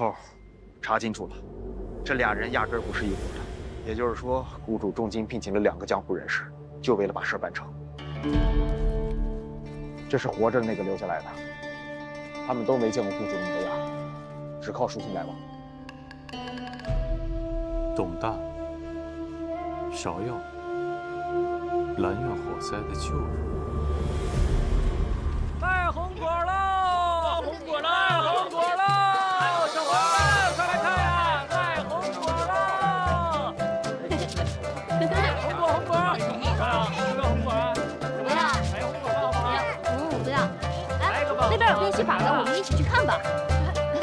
头，查清楚了，这俩人压根儿不是一伙的。也就是说，雇主重金聘请了2个江湖人士，就为了把事办成。这是活着的那个留下来的，他们都没见过雇主的模样，只靠书信来往。董大、芍药、兰苑火灾的旧人。卖红果喽！红果喽！红果喽！小伙子，快来看呀！卖红果喽！红果，红果，要不要红果啊？不要，买红果好不好？不要。来一个吧。那边有变戏法的，我们一起去看吧。我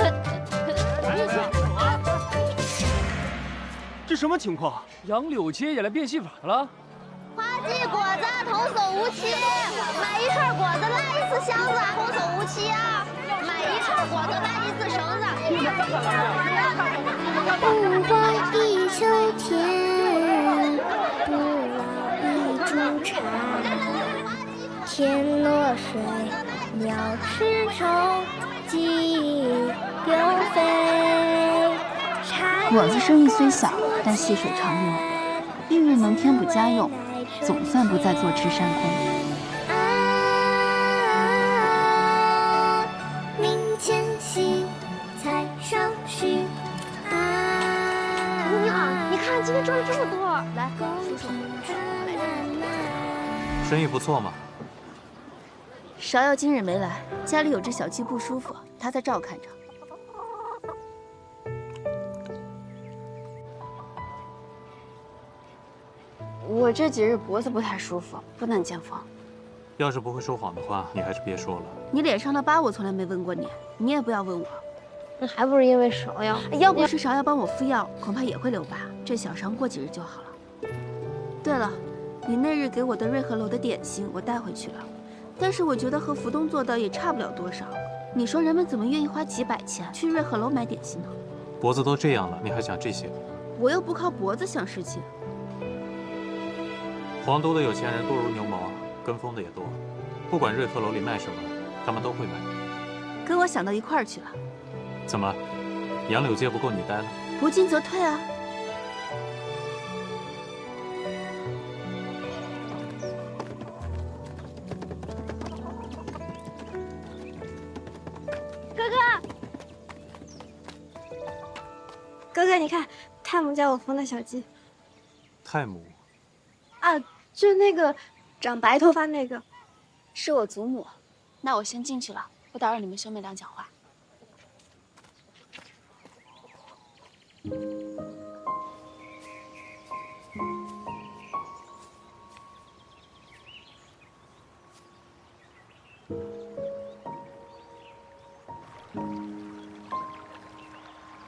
们一起。这什么情况？杨柳街也来变戏法的了？花季果子童叟无欺，买一串果子拉一次箱子，童叟无欺啊！买一串果子拉一次绳子。不管地久天，不老一株柴。天落水，鸟吃虫，鸡又飞。果子生意虽小，但细水长流，一日能填补家用，总算不再坐吃山空。明前夕，菜上须。你好，你看今天赚了这么多，来，叔叔，生意不错嘛。芍药今日没来，家里有只小鸡不舒服，她在照看着。我这几日脖子不太舒服，不能见风。要是不会说谎的话，你还是别说了。你脸上的疤我从来没问过你，你也不要问我。那还不是因为芍药？要不是芍药帮我敷药，恐怕也会留疤。这小伤过几日就好了。对了，你那日给我的瑞和楼的点心我带回去了，但是我觉得和福东做的也差不了多少。你说人们怎么愿意花几百钱去瑞和楼买点心呢？脖子都这样了，你还想这些？我又不靠脖子想事情。皇都的有钱人多如牛毛啊，跟风的也多。不管瑞和楼里卖什么，他们都会买。跟我想到一块儿去了。怎么，杨柳街不够你待了？不进则退啊！哥哥，你看，泰姆教我缝的小鸡泰姆，啊，就那个长白头发那个。是我祖母。那我先进去了，不打扰你们兄妹俩讲话。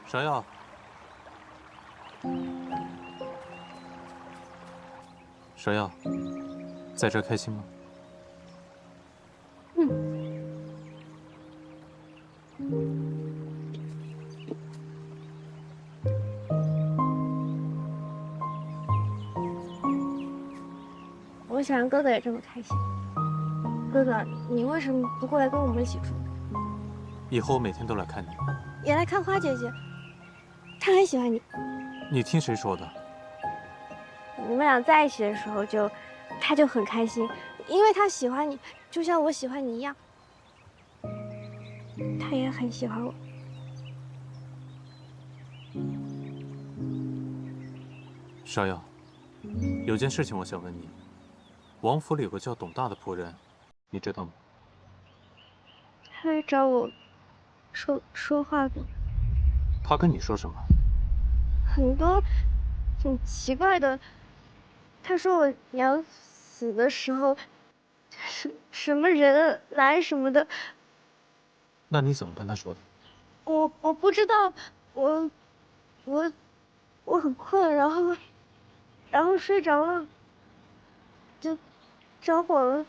芍药，芍药，在这儿开心吗？我想让哥哥也这么开心。哥哥，你为什么不过来跟我们一起住？以后我每天都来看你。也来看花姐姐，她很喜欢你。你听谁说的？你们俩在一起的时候她就很开心，因为她喜欢你，就像我喜欢你一样。她也很喜欢我。芍药，有件事情我想问你。王府里有个叫董大的仆人，你知道吗？他来找我说话的，他跟你说什么？很多很奇怪的。他说我娘死的时候，什么人来什么的。那你怎么跟他说的？我不知道，我很困，然后睡着了，就着火了。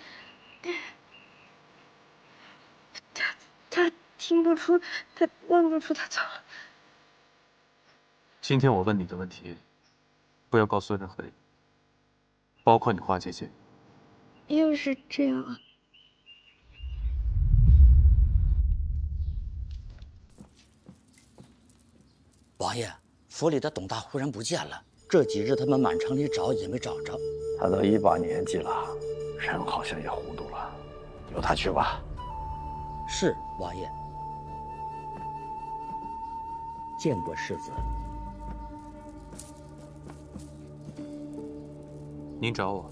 他听不出，他问不出他走了。今天我问你的问题，不要告诉任何人，包括你花姐姐。又是这样啊。王爷，府里的董大忽然不见了，这几日他们满城里找也没找着。他都一把年纪了，人好像也糊涂了，由他去吧。是王爷。见过世子。您找我？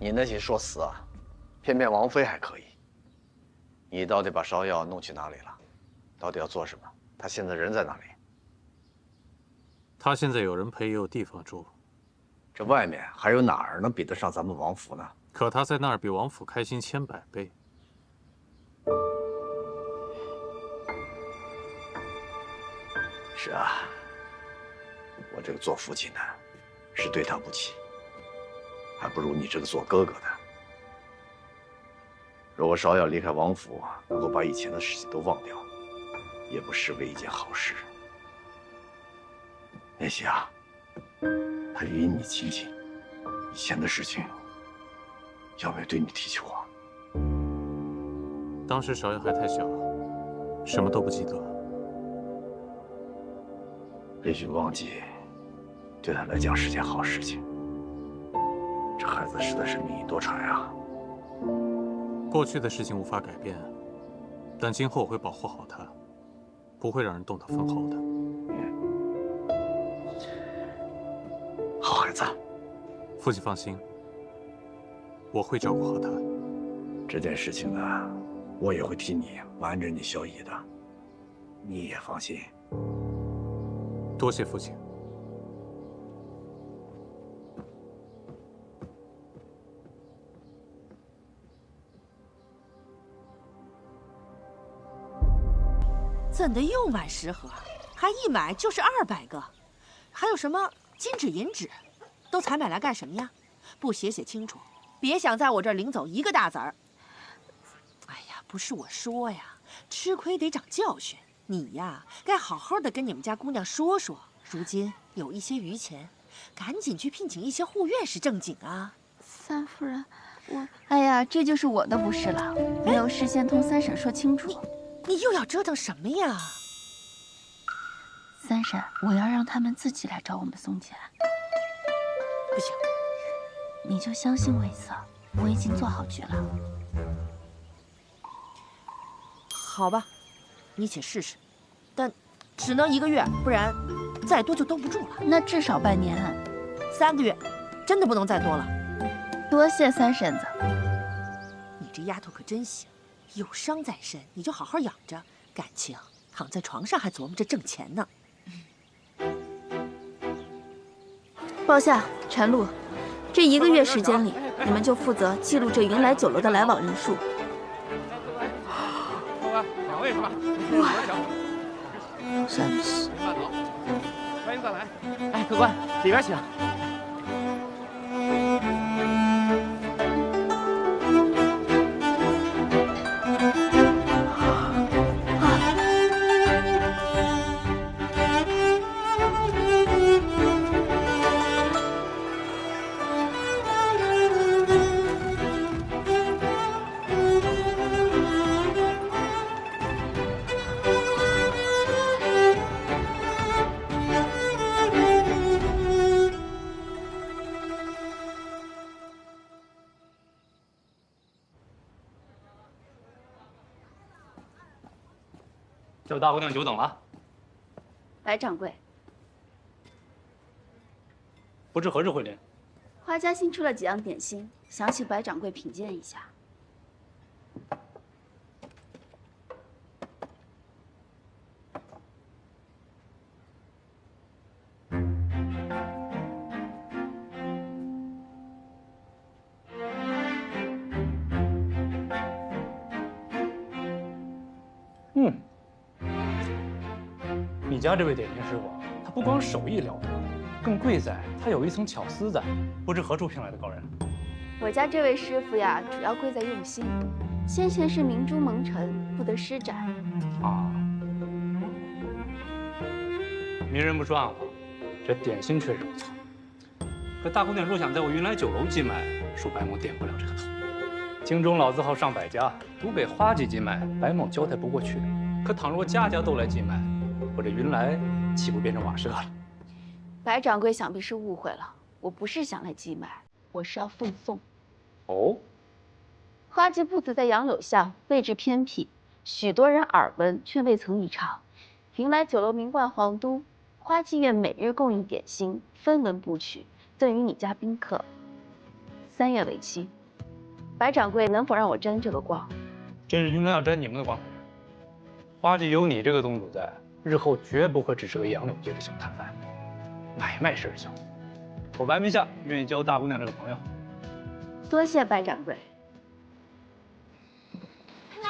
你那些说死啊，偏偏王妃还可以。你到底把芍药弄去哪里了？到底要做什么？他现在人在哪里？他现在有人陪，也有地方住。这外面还有哪儿能比得上咱们王府呢？可他在那儿比王府开心千百倍。是啊，我这个做父亲的，是对他不起，还不如你这个做哥哥的。如果芍药离开王府，能够把以前的事情都忘掉，也不失为一件好事。莲希啊，他与你亲近，以前的事情，有没有对你提起过？当时芍药还太小，什么都不记得。也许忘记，对他来讲是件好事情。这孩子实在是命运多舛啊。过去的事情无法改变，但今后我会保护好他，不会让人动他分毫的。好孩子，父亲放心，我会照顾好他。这件事情呢，我也会替你瞒着你萧逸的，你也放心。多谢父亲。怎的又买10盒？还一买就是200个，还有什么金纸银纸，都采买来干什么呀？不写清楚，别想在我这儿领走一个大子儿。哎呀，不是我说呀，吃亏得长教训。你呀，该好好的跟你们家姑娘说说，如今有一些余钱，赶紧去聘请一些护院是正经啊。三夫人，哎呀，这就是我的不是了，没有事先同三婶说清楚。你又要折腾什么呀？三婶，我要让他们自己来找我们送钱。不行，你就相信我一次，我已经做好局了。好吧，你且试试，但只能1个月，不然再多就兜不住了。那至少半年，3个月，真的不能再多了。多谢三婶子。你这丫头可真行。有伤在身，你就好好养着，感情躺在床上还琢磨着挣钱呢。报夏、陈露，这1个月时间里，你们就负责记录这云来酒楼的来往人数。客官，2位是吧？哇，真是。慢走，欢迎再来。哎，客官，里边请。叫大姑娘久等了。白掌柜，不知何日会临？花家新出了几样点心，想请白掌柜品鉴一下。你家这位点心师傅，他不光手艺了得，更贵在他有一层巧思在，不知何处聘来的高人。我家这位师傅呀，主要贵在用心。先前是明珠蒙尘，不得施展。啊，明人不说暗话，这点心确实不错。可大姑娘若想在我云来酒楼寄卖，恕白某点不了这个头。京中老字号上百家，独给花姐寄卖，白某交代不过去。可倘若家家都来寄卖，我这云来岂不变成瓦舍了？白掌柜想必是误会了，我不是想来寄卖，我是要奉送。哦，花季铺子在杨柳巷，位置偏僻，许多人耳闻却未曾一尝。云来酒楼名冠皇都，花季院每日供应点心，分文不取，赠与你家宾客。3月为期，白掌柜能否让我沾这个光？这是云来要沾你们的光。花季有你这个东主在，日后绝不会只是个杨柳街的小摊贩，买卖事小。我白门下愿意交大姑娘这个朋友。多谢白掌柜。来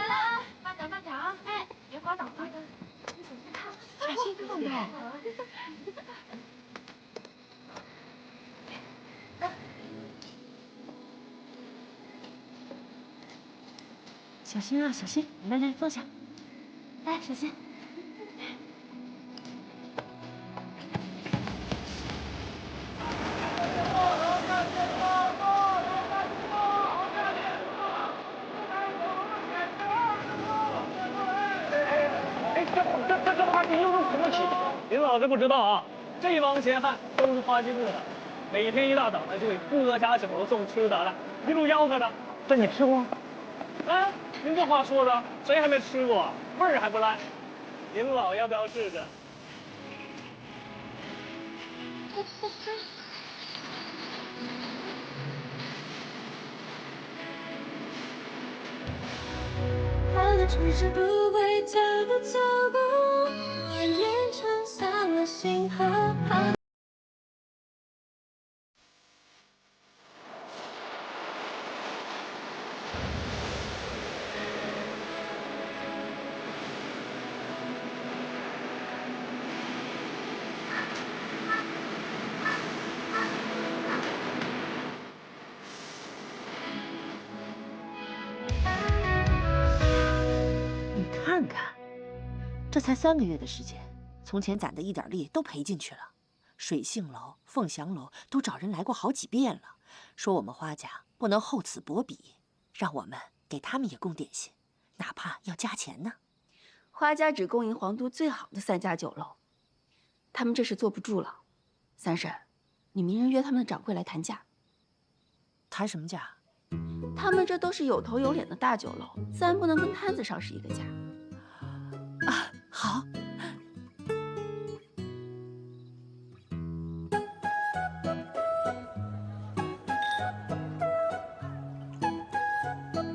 了，慢点啊！哎，别滑倒了。小心碰到。小心啊，小心！来，坐下。来，小心。这花季又是什么起？您老是不知道啊，这帮闲汉都是花季部的，每天一大早呢就给各家酒楼送吃的了，一路吆喝的。这你吃过？啊，您这话说的，谁还没吃过？味儿还不赖。您老要不要试试？我的城市不会走不走过，眼撑散了星河。看看，这才3个月的时间，从前攒的一点力都赔进去了。水杏楼、凤翔楼都找人来过好几遍了，说我们花家不能厚此薄彼，让我们给他们也供点心，哪怕要加钱呢。花家只供应皇都最好的3家酒楼，他们这是坐不住了。三婶，你明日约他们的掌柜来谈价。谈什么价？他们这都是有头有脸的大酒楼，自然不能跟摊子上是一个价。啊，好。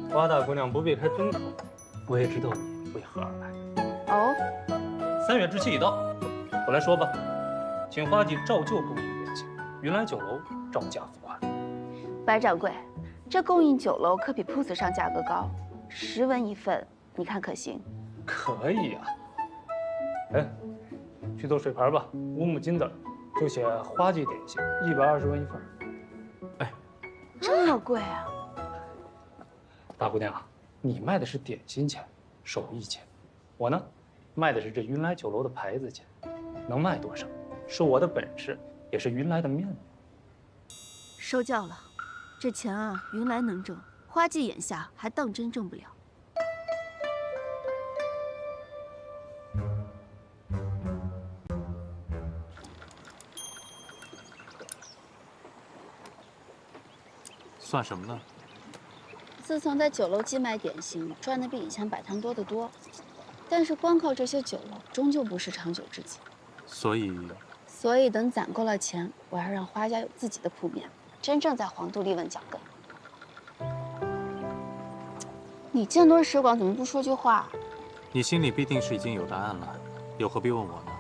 花大姑娘不必开尊口，我也知道你为何而来。哦，3月之期已到，我来说吧，请花季照旧供应点心，云来酒楼照价付款。白掌柜，这供应酒楼可比铺子上价格高，10文一份，你看可行？可以呀。哎，去做水盘吧，5亩金子，就写花季点心，120文一份。哎，这么贵啊！大姑娘，你卖的是点心钱、手艺钱，我呢，卖的是这云来酒楼的牌子钱，能卖多少，是我的本事，也是云来的面子。收教了，这钱啊，云来能挣，花季眼下还当真挣不了。算什么呢？自从在酒楼寄卖点心，赚的比以前摆摊多得多。但是光靠这些酒楼，终究不是长久之计。所以等攒够了钱，我要让花家有自己的铺面，真正在皇都立稳脚跟。你见多识广，怎么不说句话？你心里必定是已经有答案了，又何必问我呢？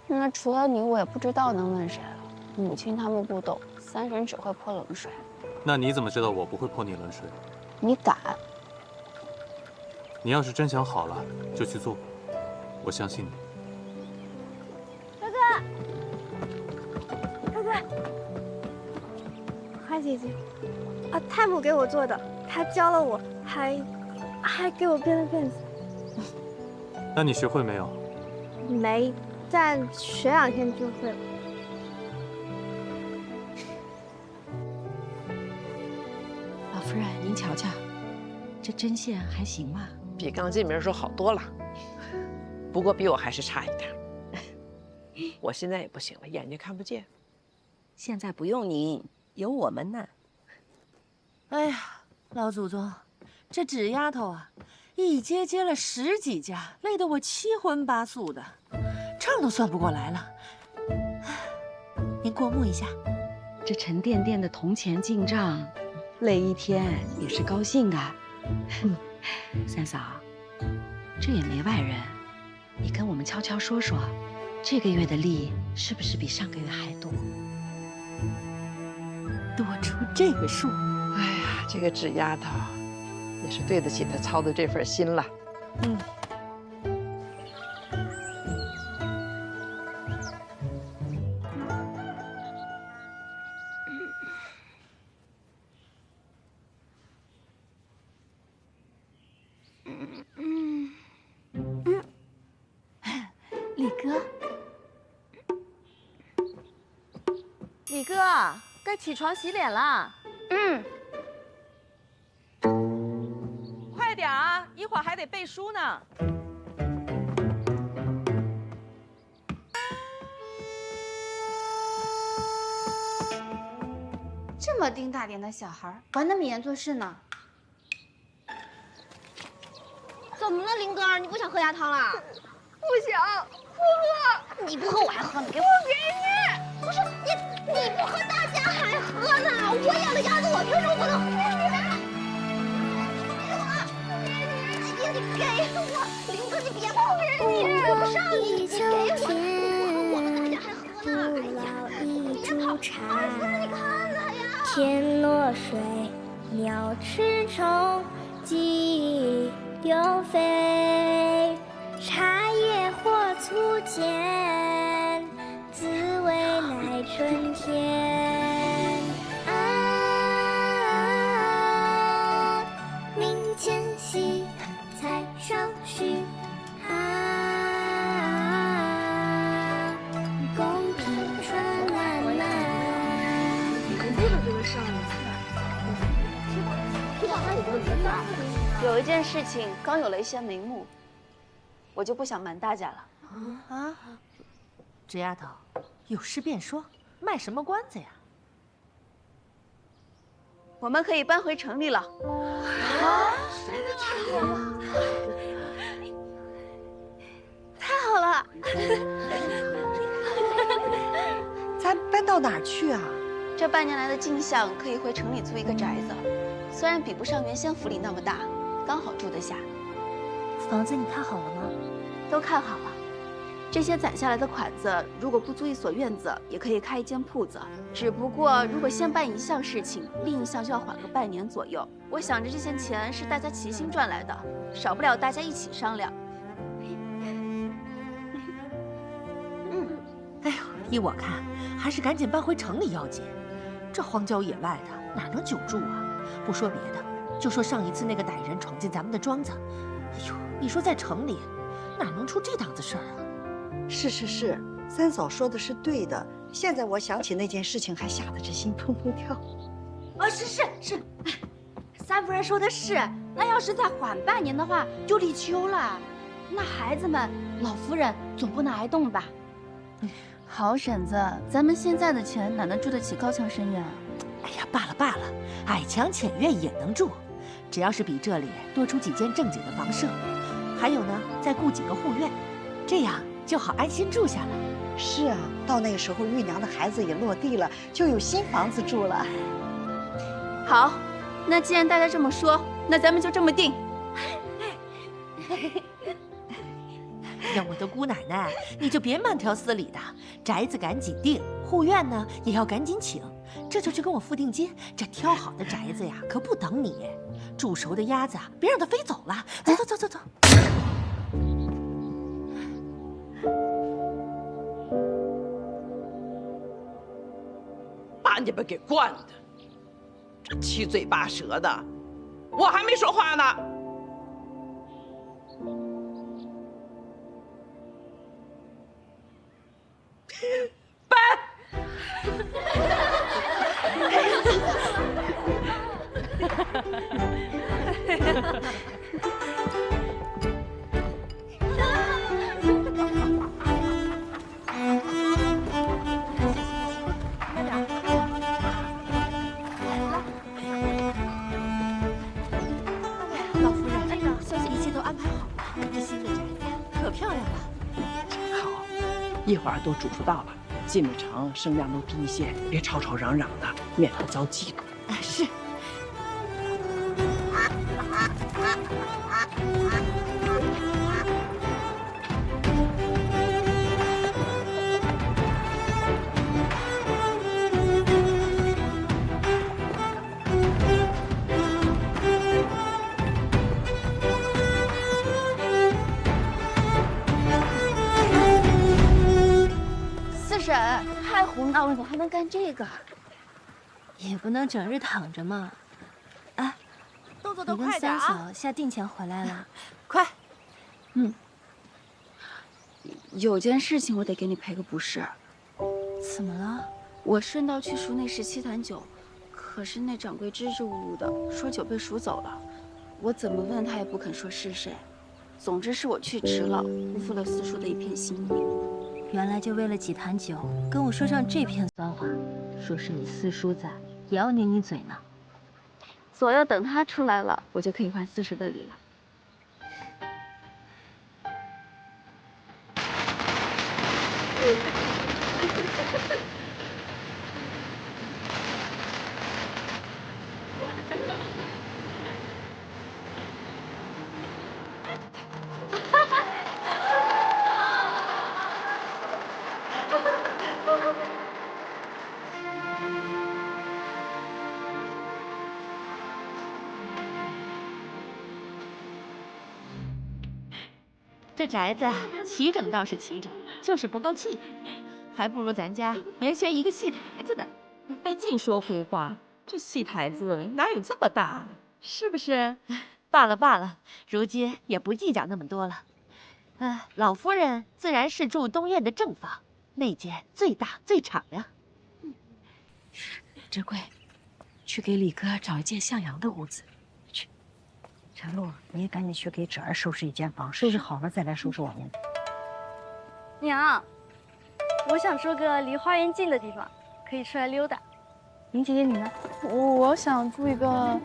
那除了你，我也不知道能问谁了。母亲他们不懂，三婶只会泼冷水。那你怎么知道我不会泼你冷水？你敢？你要是真想好了，就去做，我相信你。哥哥，花姐姐，啊，太母给我做的，她教了我，还给我编了辫子。那你学会没有？没，但学2天就会了。老夫人，您瞧瞧，这针线还行吗？比刚进门时候好多了。不过比我还是差一点。我现在也不行了，眼睛看不见。现在不用您，有我们呢。哎呀，老祖宗，这纸丫头啊，一接接了10几家，累得我七荤八素的，账都算不过来了。您过目一下，这沉甸甸的铜钱进账，累一天也是高兴啊。三嫂，这也没外人，你跟我们悄悄说说，这个月的利是不是比上个月还多？多出这个数。哎呀，这个纸丫头也是对得起她操的这份心了。李哥，李哥，该起床洗脸了。快点啊，一会儿还得背书呢。这么丁大点的小孩，管那么严做事呢？怎么了，林哥？你不想喝鸭汤了？不想，不喝。你不喝我还喝呢，给我。我给你。不是你不喝大家还喝呢。我养的鸭子，我凭什么不能喝？你给我，林哥，你别碰人，我不上你，你给我，我们大家还喝呢。哎呀，你别跑，儿子，你看他呀。天落水，鸟吃虫，鸡又飞，茶叶或粗浅，滋味乃春天。啊，明前夕，菜上须。啊，公平春漫漫。有一件事情刚有了一些眉目，我就不想瞒大家了。啊，纸丫头，有事便说，卖什么关子呀？我们可以搬回城里了。太好了！咱搬到哪儿去啊？这半年来的进项可以回城里租一个宅子，虽然比不上原先府里那么大，刚好住得下。房子你看好了吗？都看好了。这些攒下来的款子，如果不租一所院子，也可以开一间铺子。只不过，如果先办一项事情，另一项就要缓个半年左右。我想着这些钱是大家齐心赚来的，少不了大家一起商量。哎呦，依我看，还是赶紧搬回城里要紧。这荒郊野外的，哪能久住啊？不说别的，就说上一次那个歹人闯进咱们的庄子，哎呦，你说在城里，哪能出这档子事儿啊？是，三嫂说的是对的。现在我想起那件事情，还吓得这心砰砰跳。是，三夫人说的是，那要是再缓半年的话，就立秋了。那孩子们，老夫人总不能挨冻吧？好婶子，咱们现在的钱哪能住得起高墙深院啊？哎呀，罢了，矮墙浅院也能住，只要是比这里多出几间正经的房舍，还有呢，再雇几个护院，这样就好安心住下了。是啊，到那个时候，玉娘的孩子也落地了，就有新房子住了。好，那既然大家这么说，那咱们就这么定。让我的姑奶奶，你就别慢条斯理的，宅子赶紧定，护院呢也要赶紧请。这就去跟我付定金，这挑好的宅子呀，可不等你。煮熟的鸭子啊，别让它飞走了。走。把你们给惯的，这七嘴八舌的，我还没说话呢。搬。可漂亮了。好，一会儿都煮出道了，进了城声量都低一些，别吵吵嚷嚷的，免得遭嫉妒。是。四婶，太胡闹了，你还能干这个？也不能整日躺着嘛。哎，动作都你跟快点啊！三嫂下定前回来了，快。有件事情我得给你赔个不是。怎么了？我顺道去赎那17坛酒，可是那掌柜支支吾吾的说酒被赎走了，我怎么问他也不肯说是谁。总之是我去迟了，辜负了四叔的一片心意。原来就为了几坛酒，跟我说上这片酸话，说是你四叔在，也要拧你嘴呢。左右等他出来了，我就可以还四叔的礼了。这宅子齐整倒是齐整，就是不够气派，还不如咱家没学一个戏台子的。哎，净说胡话，这戏台子哪有这么大？是不是？罢了罢了，如今也不计较那么多了。老夫人自然是住东院的正房，那间最大最敞亮。芝贵，去给李哥找一间向阳的屋子。陈露，你也赶紧去给侄儿收拾一间房，收拾好了再来收拾我们。娘，我想住个离花园近的地方，可以出来溜达。林姐姐你呢？我想住一个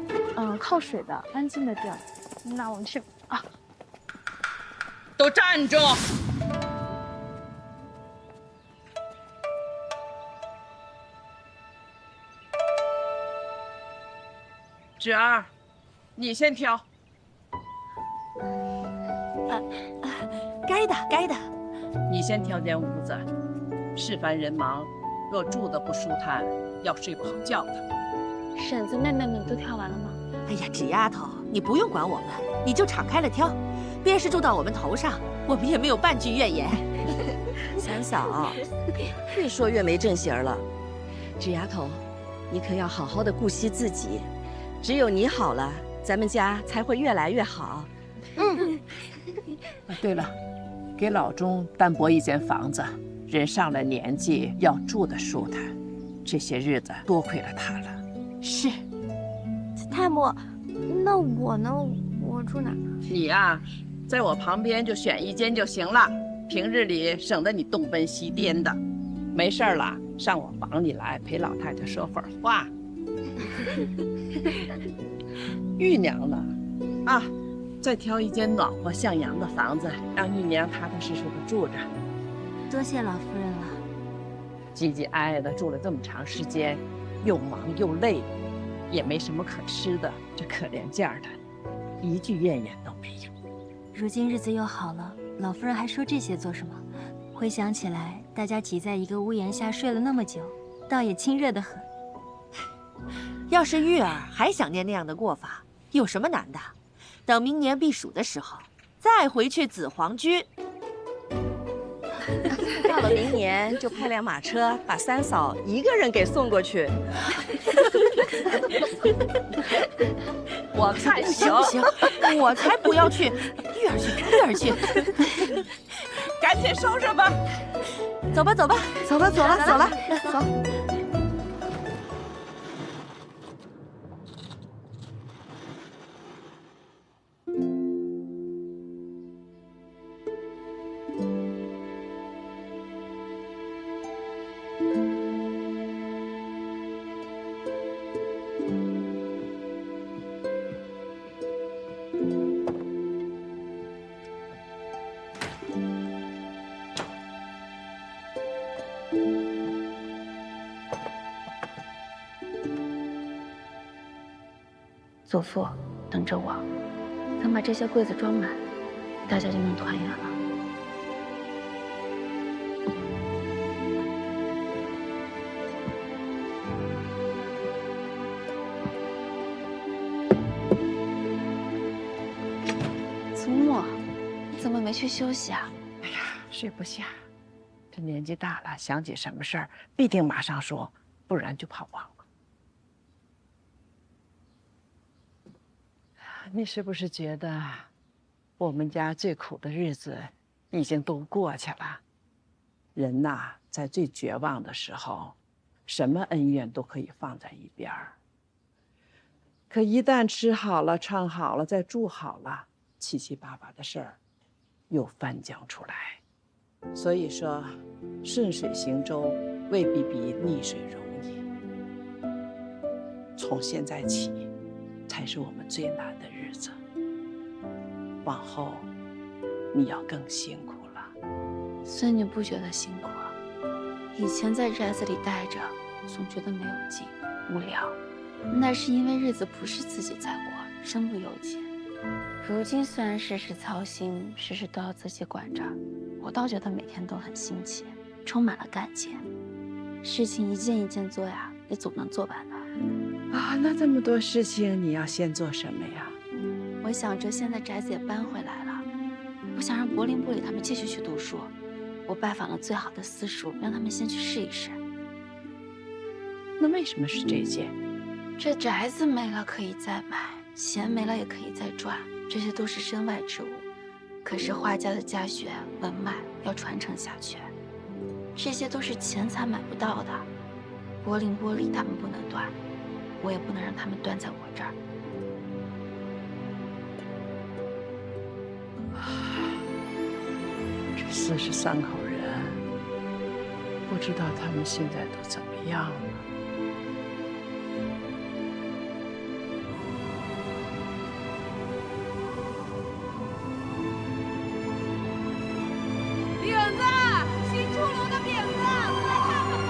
靠水的安静的地儿。那我们去啊。都站住！侄儿，你先挑。该的，该的。你先挑间屋子，事繁人忙，若住的不舒坦，要睡不好觉的。婶子、妹妹们都挑完了吗？哎呀，纸丫头，你不用管我们，你就敞开了挑。便是住到我们头上，我们也没有半句怨言。三嫂，越说越没正形了。纸丫头，你可要好好的顾惜自己，只有你好了，咱们家才会越来越好。对了，给老钟单拨一间房子，人上了年纪要住的舒坦，这些日子多亏了他了。是。太母，那我呢？我住哪？你呀，在我旁边就选一间就行了，平日里省得你东奔西颠的。没事了，上我房里来陪老太太说会儿话。玉娘呢？啊，再挑一间暖和向阳的房子，让玉娘踏踏实实的住着。多谢老夫人了。唧唧挨挨的住了这么长时间，又忙又累，也没什么可吃的，这可怜劲儿的，一句怨言都没有。如今日子又好了，老夫人还说这些做什么？回想起来，大家挤在一个屋檐下睡了那么久，倒也亲热得很。要是玉儿还想念那样的过法，有什么难的？等明年避暑的时候，再回去紫黄居。到了明年就派辆马车把三嫂一个人给送过去。我看行不行？我才不要去！玉儿去，玉儿去！赶紧收拾吧。走吧，走吧，走了，走了，走了，走。祖父，等着我，等把这些柜子装满，大家就能团圆了。祖母，你怎么没去休息啊？哎呀，睡不下。这年纪大了，想起什么事儿必定马上说，不然就怕忘了。你是不是觉得我们家最苦的日子已经都过去了？人呐，在最绝望的时候，什么恩怨都可以放在一边儿。可一旦吃好了、穿好了、再住好了，七七八八的事儿又翻江出来。所以说，顺水行舟未必比逆水容易。从现在起，才是我们最难的日子。往后，你要更辛苦了。孙女不觉得辛苦啊，以前在宅子里待着，总觉得没有劲、无聊，那是因为日子不是自己在过，身不由己。如今虽然事事操心，事事都要自己管着，我倒觉得每天都很新奇，充满了干劲。事情一件一件做呀，也总能做完的。啊，那这么多事情，你要先做什么呀？我想着现在宅子也搬回来了，我想让柏林部里他们继续去读书。我拜访了最好的私塾，让他们先去试一试。那为什么是这些？这宅子没了可以再买，钱没了也可以再赚，这些都是身外之物。可是画家的家学文脉要传承下去，这些都是钱财买不到的。柏林玻璃他们不能断，我也不能让他们断在我这儿。这43口人，不知道他们现在都怎么样了。饼子，新出炉的饼子，快来看看吧！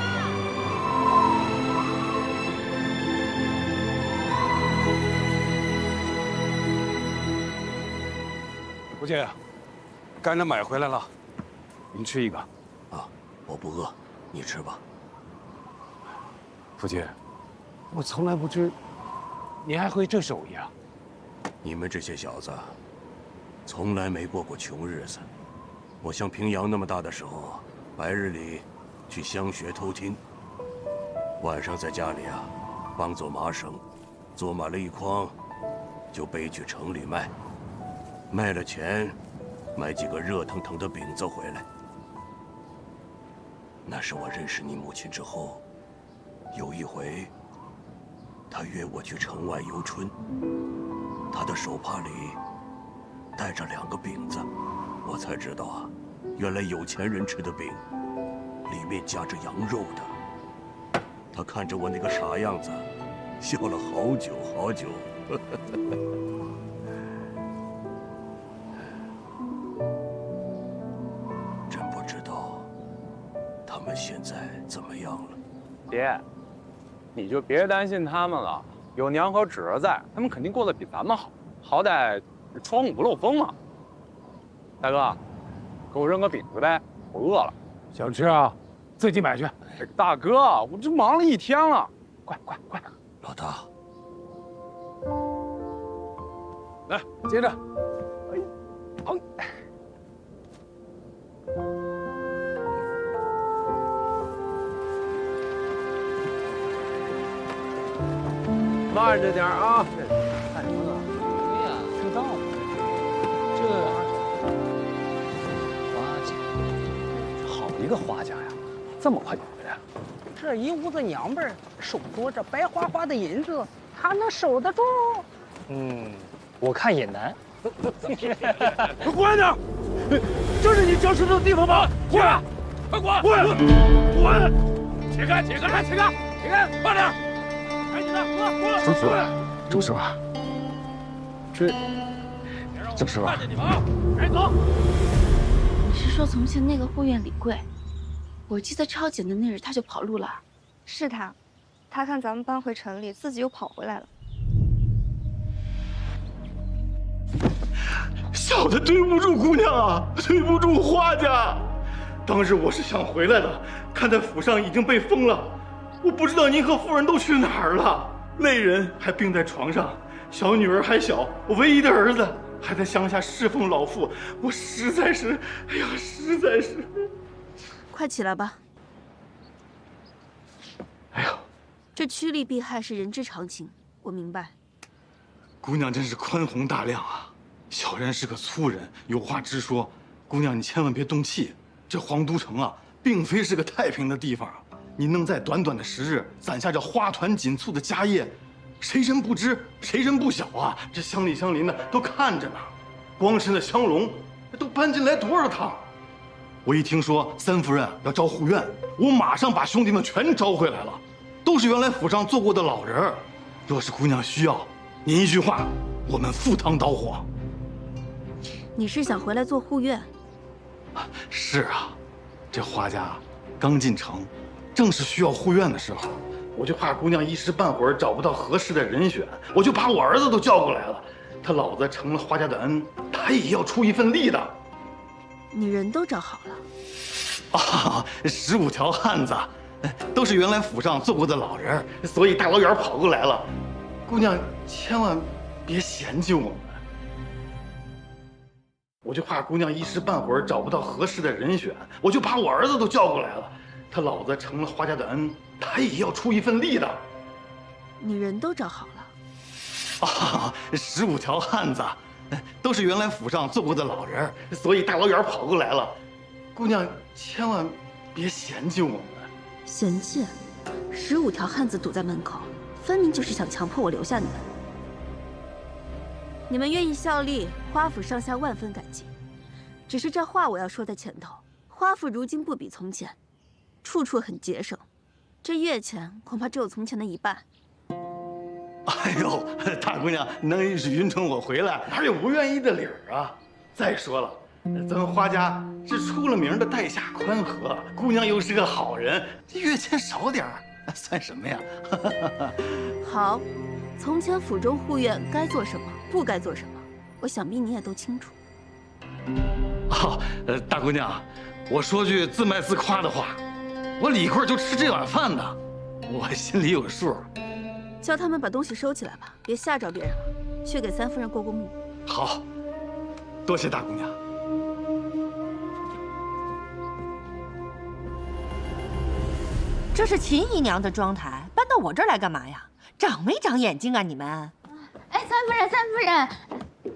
吴姐，干粮买回来了，您吃一个。啊，我不饿，你吃吧。福姐，我从来不知您还会这手艺啊！你们这些小子，从来没过过穷日子。我像平阳那么大的时候，白日里去乡学偷听，晚上在家里啊，帮做麻绳，做满了一筐，就背去城里卖。卖了钱，买几个热腾腾的饼子回来。那是我认识你母亲之后，有一回，她约我去城外游春，她的手帕里带着2个饼子，我才知道啊，原来有钱人吃的饼，里面夹着羊肉的。她看着我那个傻样子，笑了好久好久。他们现在怎么样了？爹，你就别担心他们了，有娘和侄儿在，他们肯定过得比咱们好，好歹窗户不漏风嘛。大哥，给我扔个饼子呗，我饿了。想吃啊？自己买去。大哥，我这忙了一天了，快！老大，来接着。好。慢着点啊！看什么呢？对呀，知道吗？这花家，好一个花家呀，这么快就回来了。这一屋子娘们儿手多着白花花的银子，他能守得住？我看也难。滚点！这是你交出的地方吗？滚！快滚！滚！解开！快点！周师傅，周师傅，赶紧走！你是说从前那个护院李贵？我记得抄检的那日他就跑路了。是他，他看咱们搬回城里，自己又跑回来了。小的对不住姑娘啊，对不住花家。当日我是想回来的，看在府上已经被封了，我不知道您和夫人都去哪儿了。累人还病在床上，小女儿还小，我唯一的儿子还在乡下侍奉老父，我实在是，哎呀，实在是。快起来吧。哎呦，这趋利避害是人之常情，我明白。姑娘真是宽宏大量啊！小人是个粗人，有话直说。姑娘，你千万别动气。这皇都城啊，并非是个太平的地方啊！你能在短短的10日攒下这花团锦簇的家业，谁人不知，谁人不晓啊？这乡里乡邻的都看着呢。光是那香龙，都搬进来多少趟？我一听说三夫人要招护院，我马上把兄弟们全招回来了，都是原来府上做过的老人儿。若是姑娘需要，您一句话，我们赴汤蹈火。你是想回来做护院？是啊，这花家刚进城，正是需要护院的时候，我就怕姑娘一时半会儿找不到合适的人选，我就把我儿子都叫过来了。他老子承了花家的恩，他也要出一份力的。你人都找好了？啊，15条汉子，都是原来府上做过的老人，所以大老远跑过来了。姑娘千万别嫌弃我们。我就怕姑娘一时半会儿找不到合适的人选，我就把我儿子都叫过来了。他老子承了花家的恩，他也要出一份力的。你人都找好了？啊，15条汉子，都是原来府上做过的老人，所以大老远跑过来了。姑娘千万别嫌弃我们。嫌弃？15条汉子堵在门口，分明就是想强迫我留下你们。你们愿意效力，花府上下万分感激。只是这话我要说在前头，花府如今不比从前，处处很节省，这月钱恐怕只有从前的1半。哎呦，大姑娘能允准我回来，哪有不愿意的理儿啊？再说了，咱们花家是出了名的待下宽和，姑娘又是个好人，这月钱少点儿算什么呀？好，从前府中护院该做什么，不该做什么，我想必你也都清楚。哦，大姑娘，我说句自卖自夸的话，我李贵就吃这碗饭的，我心里有数。叫他们把东西收起来吧，别吓着别人了。去给三夫人过过目。好，多谢大姑娘。这是秦姨娘的妆台，搬到我这儿来干嘛呀？长没长眼睛啊你们？哎，三夫人，三夫人，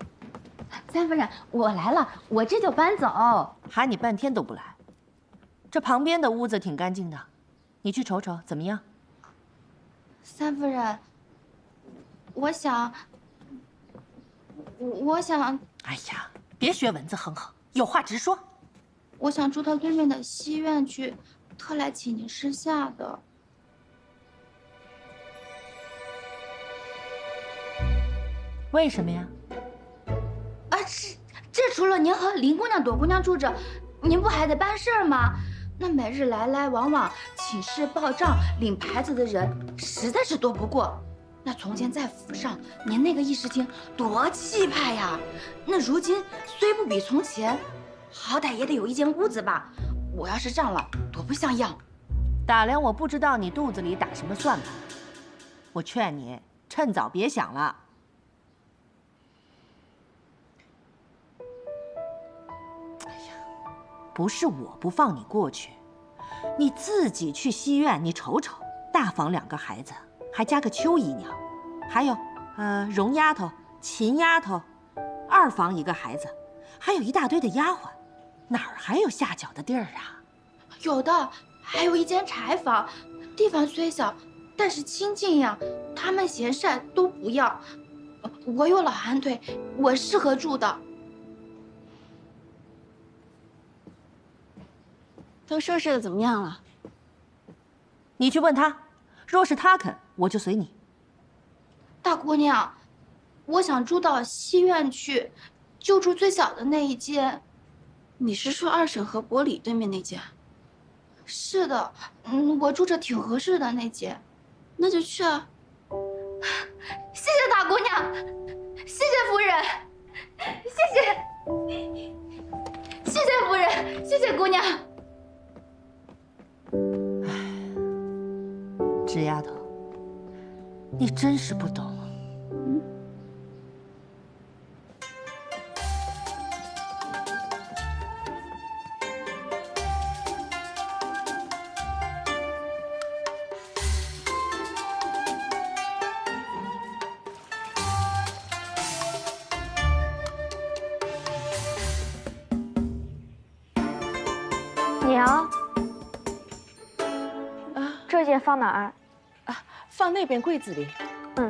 三夫人，我来了，我这就搬走。喊你半天都不来。这旁边的屋子挺干净的，你去瞅瞅怎么样？三夫人，我想，哎呀，别学蚊子哼哼，有话直说。我想住到对面的西院去，特来请您示下的。为什么呀？啊，这除了您和林姑娘、朵姑娘住着，您不还得办事儿吗？那每日来来往往请示报账、领牌子的人实在是多不过。那从前在府上，您那个议事厅多气派呀！那如今虽不比从前，好歹也得有一间屋子吧？我要是占了，多不像样。打量我不知道你肚子里打什么算盘，我劝你趁早别想了。不是我不放你过去，你自己去西院，你瞅瞅，大房2个孩子，还加个邱姨娘，还有荣丫头、秦丫头，2房1个孩子，还有一大堆的丫鬟，哪儿还有下脚的地儿啊？有的，还有一间柴房，地方虽小，但是清静呀。他们嫌晒都不要。我有老寒腿，我适合住的。都收拾的怎么样了？你去问他，若是他肯，我就随你。大姑娘，我想住到西院去，就住最小的那一间。你是说2婶和伯里对面那间？是的，我住着挺合适的那间。那就去啊。谢谢大姑娘，谢谢夫人。谢谢夫人，谢谢姑娘。直丫头，你真是不懂。娘，这件放哪儿？放那边柜子里。嗯。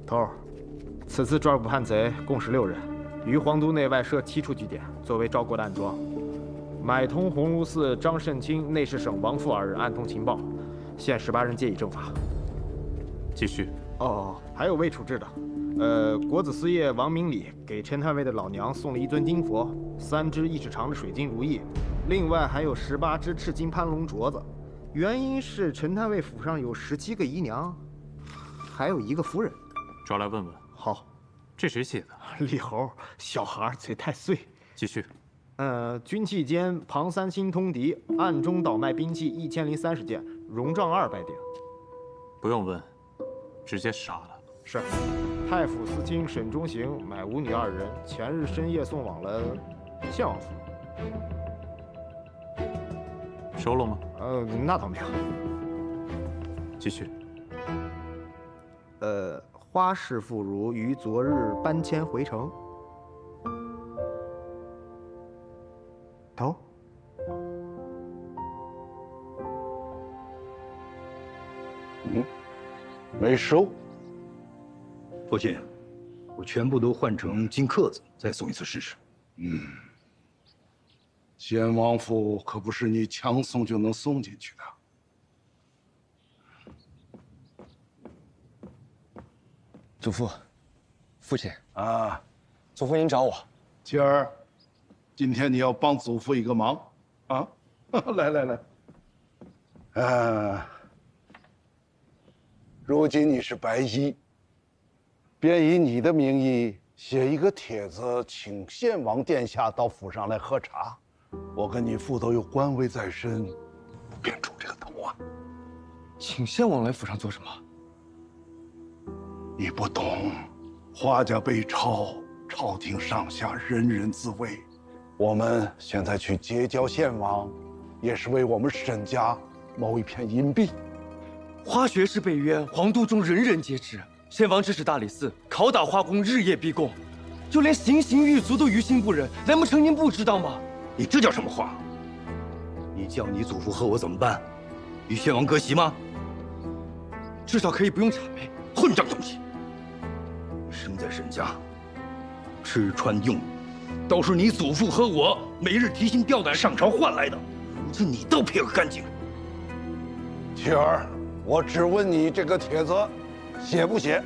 头儿，此次抓捕叛贼共16人，于皇都内外设7处据点，作为照国的暗桩。买通鸿胪寺张慎卿、内侍省王父2人暗通情报，现18人皆已正法。继续。哦，还有未处置的。国子司业王明礼给陈太尉的老娘送了1尊金佛、3只1尺长的水晶如意，另外还有18只赤金攀龙镯子。原因是陈太尉府上有17个姨娘，还有1个夫人。抓来问问。好。这谁写的？李猴，小孩嘴太碎。继续。军器间庞3星通敌，暗中倒卖兵器1030件，戎杖200点。不用问，直接杀了。是。太府司卿沈中行买舞女2人，前日深夜送往了献王府。收了吗？那倒没有。继续。花氏妇孺于昨日搬迁回城。头。没收。父亲，我全部都换成金刻子，再送一次试试。献王府可不是你强送就能送进去的。祖父，父亲啊，祖父您找我。今儿，今天你要帮祖父一个忙啊！来，如今你是白衣，便以你的名义写一个帖子，请献王殿下到府上来喝茶。我跟你父都有官威在身，不便出这个头啊。请献王来府上做什么？你不懂，花家被抄，朝廷上下人人自危。我们现在去结交献王，也是为我们沈家谋一片阴币。花学士被冤，皇都中人人皆知。献王指使大理寺拷打花工，日夜逼供，就连行刑狱卒都于心不忍。难不成您不知道吗？你这叫什么话？你叫你祖父和我怎么办？与献王割席吗？至少可以不用谄媚。混账东西！生在沈家，吃穿用，都是你祖父和我每日提心吊胆上朝换来的。如今你都配合干净。琪儿，我只问你这个帖子写不写？